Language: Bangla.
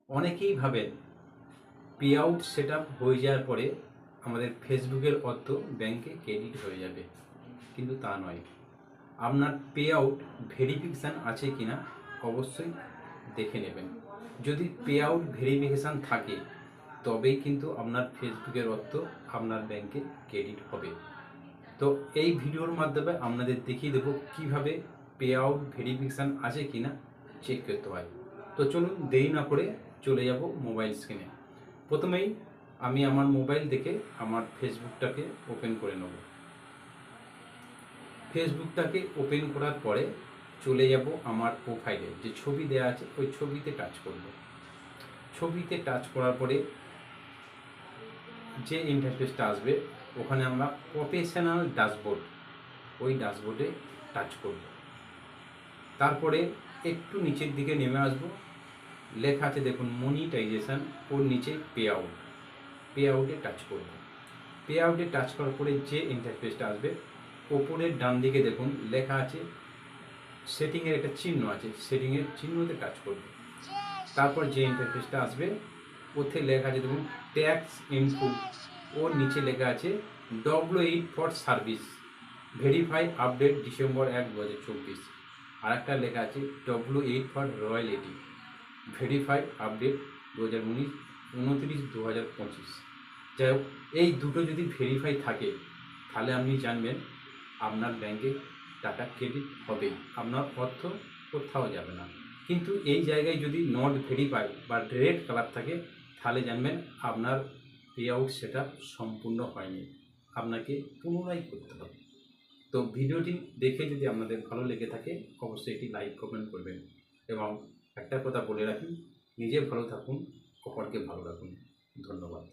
অনেকেই ভাবেন পে আউট সেট আপ হয়ে যাওয়ার পরে আমাদের ফেসবুকের অর্থ ব্যাংকে ক্রেডিট হয়ে যাবে, কিন্তু তা নয়। আপনার পে আউট ভেরিফিকেশান আছে কি না অবশ্যই দেখে নেবেন। যদি পে আউট ভেরিফিকেশান থাকে তবেই কিন্তু আপনার ফেসবুকের অর্থ আপনার ব্যাংকে ক্রেডিট হবে। তো এই ভিডিওর মাধ্যমে আপনাদের দেখিয়ে দেবো কীভাবে পে আউট ভেরিফিকেশান আছে কি না চেক করতে হয়। তো চলুন দেরি না করে চলে যাব মোবাইল স্ক্রিনে। প্রথমেই আমি আমার মোবাইল দেখে আমার ফেসবুকটাকে ওপেন করে নেব। ফেসবুকটাকে ওপেন করার পরে চলে যাব আমার প্রোফাইলে যে ছবি দেওয়া আছে ওই ছবিতে টাচ করব। ছবিতে টাচ করার পরে যে ইন্টারফেসটা আসবে ওখানে আমরা প্রফেশনাল ড্যাশবোর্ড, ওই ড্যাশবোর্ডে টাচ করব। তারপরে একটু নিচের দিকে নেমে আসব, লেখা আছে দেখুন মনিটাইজেশন, ওর নিচে পে আউট, পে আউটে টাচ করব। পে আউটে টাচ করার পরে যে ইন্টারফেসটা আসবে ওপরের ডান দিকে দেখুন লেখা আছে সেটিংয়ের একটা চিহ্ন আছে, সেটিংয়ের চিহ্নতে টাচ করব। তারপর যে ইন্টারফেসটা আসবে ওতে লেখা আছে দেখুন ট্যাক্স ইনফো, ওর নিচে লেখা আছে W8 for service verify update December 1, 2024। আর একটা লেখা আছে W8 for royalty verify update 2019-29-2025। যাই হোক, এই দুটো যদি ভেরিফাই থাকে তাহলে আপনি জানবেন আপনার ব্যাংকে টাকা ক্রেডিট হবেই, আপনার অর্থ কোথাও যাবে না। কিন্তু এই জায়গায় যদি নট ভেরিফাই বা রেড কালার থাকে তাহলে জানবেন আপনার পে আউট সেটা সম্পূর্ণ হয়নি, আপনাকে পুনরায় করতে হবে। তো ভিডিওটি দেখে যদি আপনাদের ভালো লেগে থাকে অবশ্যই এটি লাইক কমেন্ট করবেন, এবং একটা কথা বলে রাখি, নিজে ভালো থাকুন, অপরকে ভালো রাখুন। ধন্যবাদ।